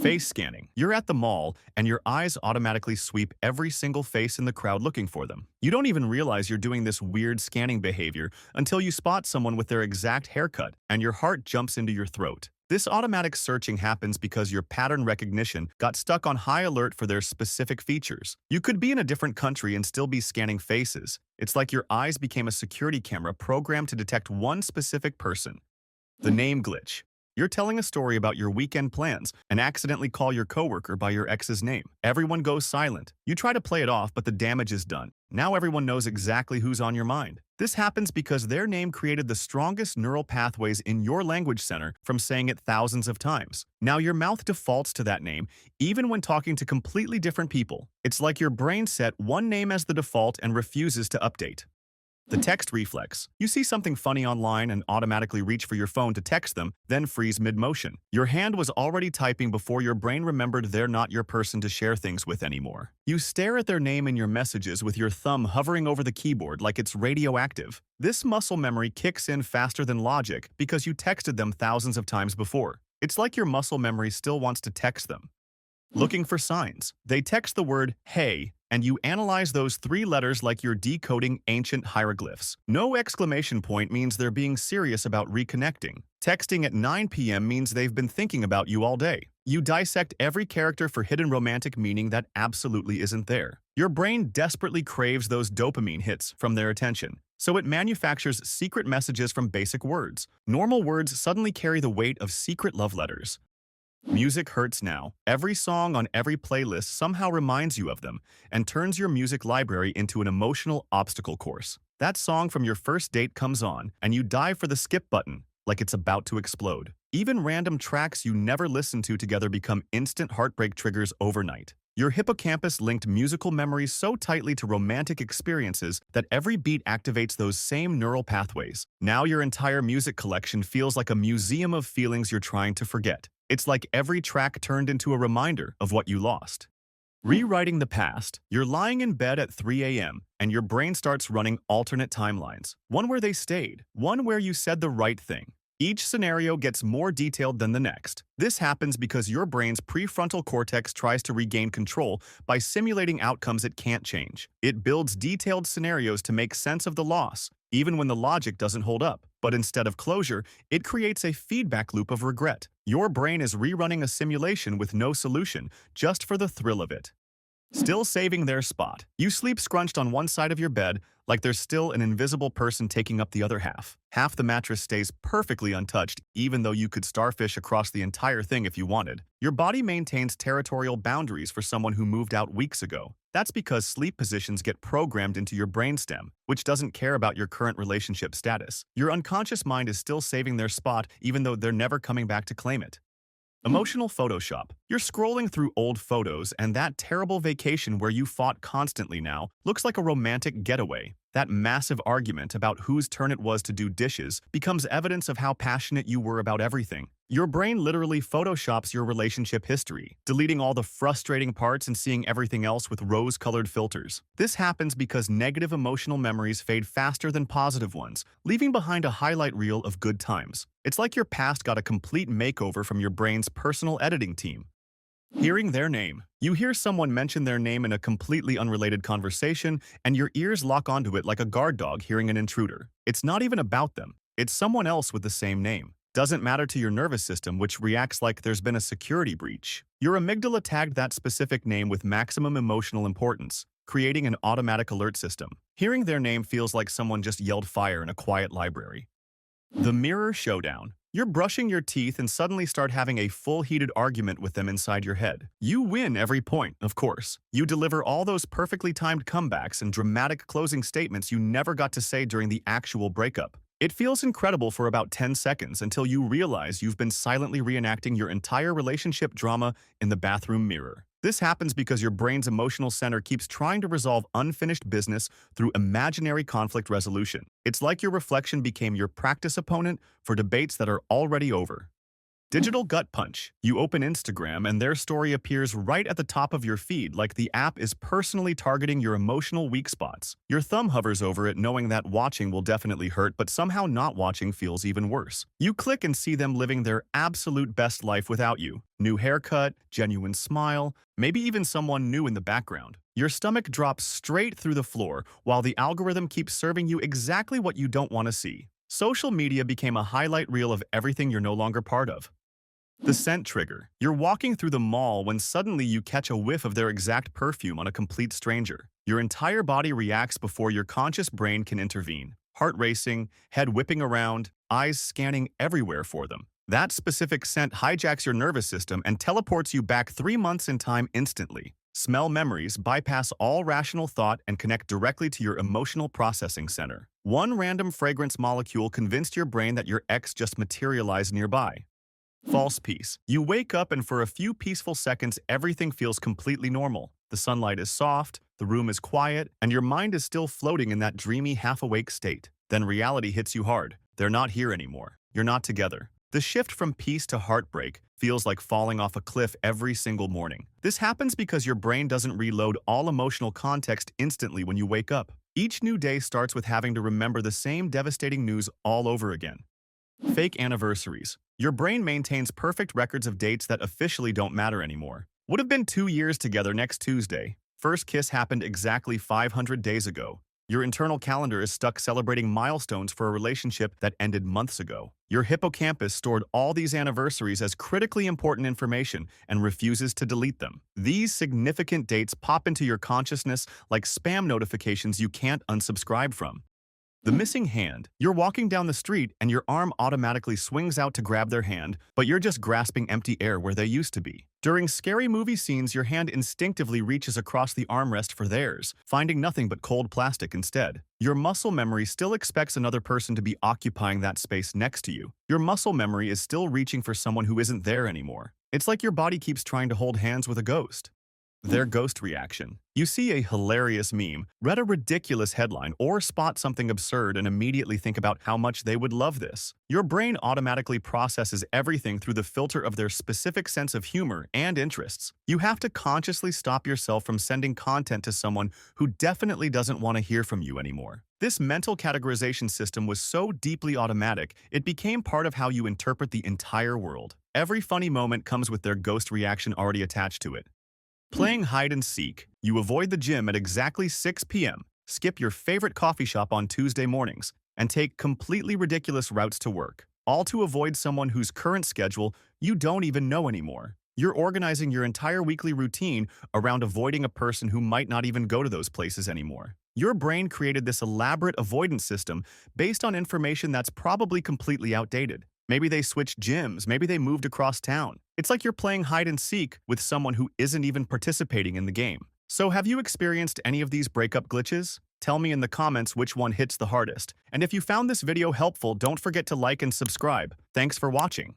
Face scanning. You're at the mall, and your eyes automatically sweep every single face in the crowd looking for them. You don't even realize you're doing this weird scanning behavior until you spot someone with their exact haircut, and your heart jumps into your throat. This automatic searching happens because your pattern recognition got stuck on high alert for their specific features. You could be in a different country and still be scanning faces. It's like your eyes became a security camera programmed to detect one specific person. The name glitch. You're telling a story about your weekend plans and accidentally call your coworker by your ex's name. Everyone goes silent. You try to play it off, but the damage is done. Now everyone knows exactly who's on your mind. This happens because their name created the strongest neural pathways in your language center from saying it thousands of times. Now your mouth defaults to that name, even when talking to completely different people. It's like your brain set one name as the default and refuses to update. The text reflex. You see something funny online and automatically reach for your phone to text them, then freeze mid-motion. Your hand was already typing before your brain remembered they're not your person to share things with anymore. You stare at their name in your messages with your thumb hovering over the keyboard like it's radioactive. This muscle memory kicks in faster than logic because you texted them thousands of times before. It's like your muscle memory still wants to text them. Looking for signs. They text the word, "hey," and you analyze those three letters like you're decoding ancient hieroglyphs. No exclamation point means they're being serious about reconnecting. Texting at 9 p.m. means they've been thinking about you all day. You dissect every character for hidden romantic meaning that absolutely isn't there. Your brain desperately craves those dopamine hits from their attention, so it manufactures secret messages from basic words. Normal words suddenly carry the weight of secret love letters. Music hurts now. Every song on every playlist somehow reminds you of them and turns your music library into an emotional obstacle course. That song from your first date comes on, and you dive for the skip button like it's about to explode. Even random tracks you never listened to together become instant heartbreak triggers overnight. Your hippocampus linked musical memories so tightly to romantic experiences that every beat activates those same neural pathways. Now your entire music collection feels like a museum of feelings you're trying to forget. It's like every track turned into a reminder of what you lost. Rewriting the past. You're lying in bed at 3 a.m. and your brain starts running alternate timelines. One where they stayed, one where you said the right thing. Each scenario gets more detailed than the next. This happens because your brain's prefrontal cortex tries to regain control by simulating outcomes it can't change. It builds detailed scenarios to make sense of the loss, even when the logic doesn't hold up. But instead of closure, it creates a feedback loop of regret. Your brain is rerunning a simulation with no solution, just for the thrill of it. Still saving their spot. You sleep scrunched on one side of your bed, like there's still an invisible person taking up the other half. Half the mattress stays perfectly untouched, even though you could starfish across the entire thing if you wanted. Your body maintains territorial boundaries for someone who moved out weeks ago. That's because sleep positions get programmed into your brainstem, which doesn't care about your current relationship status. Your unconscious mind is still saving their spot, even though they're never coming back to claim it. Emotional Photoshop. You're scrolling through old photos, and that terrible vacation where you fought constantly now looks like a romantic getaway. That massive argument about whose turn it was to do dishes becomes evidence of how passionate you were about everything. Your brain literally photoshops your relationship history, deleting all the frustrating parts and seeing everything else with rose-colored filters. This happens because negative emotional memories fade faster than positive ones, leaving behind a highlight reel of good times. It's like your past got a complete makeover from your brain's personal editing team. Hearing their name. You hear someone mention their name in a completely unrelated conversation, and your ears lock onto it like a guard dog hearing an intruder. It's not even about them. It's someone else with the same name. Doesn't matter to your nervous system, which reacts like there's been a security breach. Your amygdala tagged that specific name with maximum emotional importance, creating an automatic alert system. Hearing their name feels like someone just yelled fire in a quiet library. The mirror showdown. You're brushing your teeth and suddenly start having a full heated argument with them inside your head. You win every point, of course. You deliver all those perfectly timed comebacks and dramatic closing statements you never got to say during the actual breakup. It feels incredible for about 10 seconds until you realize you've been silently reenacting your entire relationship drama in the bathroom mirror. This happens because your brain's emotional center keeps trying to resolve unfinished business through imaginary conflict resolution. It's like your reflection became your practice opponent for debates that are already over. Digital gut punch. You open Instagram and their story appears right at the top of your feed like the app is personally targeting your emotional weak spots. Your thumb hovers over it knowing that watching will definitely hurt, but somehow not watching feels even worse. You click and see them living their absolute best life without you. New haircut, genuine smile, maybe even someone new in the background. Your stomach drops straight through the floor while the algorithm keeps serving you exactly what you don't want to see. Social media became a highlight reel of everything you're no longer part of. The scent trigger. You're walking through the mall when suddenly you catch a whiff of their exact perfume on a complete stranger. Your entire body reacts before your conscious brain can intervene. Heart racing, head whipping around, eyes scanning everywhere for them. That specific scent hijacks your nervous system and teleports you back 3 months in time instantly. Smell memories bypass all rational thought and connect directly to your emotional processing center. One random fragrance molecule convinced your brain that your ex just materialized nearby. False peace. You wake up and for a few peaceful seconds, everything feels completely normal. The sunlight is soft, the room is quiet, and your mind is still floating in that dreamy, half-awake state. Then reality hits you hard. They're not here anymore. You're not together. The shift from peace to heartbreak feels like falling off a cliff every single morning. This happens because your brain doesn't reload all emotional context instantly when you wake up. Each new day starts with having to remember the same devastating news all over again. Fake anniversaries. Your brain maintains perfect records of dates that officially don't matter anymore. Would have been 2 years together next Tuesday. First kiss happened exactly 500 days ago. Your internal calendar is stuck celebrating milestones for a relationship that ended months ago. Your hippocampus stored all these anniversaries as critically important information and refuses to delete them. These significant dates pop into your consciousness like spam notifications you can't unsubscribe from. The missing hand. You're walking down the street and your arm automatically swings out to grab their hand, but you're just grasping empty air where they used to be. During scary movie scenes, your hand instinctively reaches across the armrest for theirs, finding nothing but cold plastic instead. Your muscle memory still expects another person to be occupying that space next to you. Your muscle memory is still reaching for someone who isn't there anymore. It's like your body keeps trying to hold hands with a ghost. Their ghost reaction. You see a hilarious meme, read a ridiculous headline, or spot something absurd and immediately think about how much they would love this. Your brain automatically processes everything through the filter of their specific sense of humor and interests. You have to consciously stop yourself from sending content to someone who definitely doesn't want to hear from you anymore. This mental categorization system was so deeply automatic, it became part of how you interpret the entire world. Every funny moment comes with their ghost reaction already attached to it. Playing hide and seek. You avoid the gym at exactly 6 p.m., skip your favorite coffee shop on Tuesday mornings, and take completely ridiculous routes to work, all to avoid someone whose current schedule you don't even know anymore. You're organizing your entire weekly routine around avoiding a person who might not even go to those places anymore. Your brain created this elaborate avoidance system based on information that's probably completely outdated. Maybe they switched gyms, maybe they moved across town. It's like you're playing hide and seek with someone who isn't even participating in the game. So have you experienced any of these breakup glitches? Tell me in the comments which one hits the hardest. And if you found this video helpful, don't forget to like and subscribe. Thanks for watching.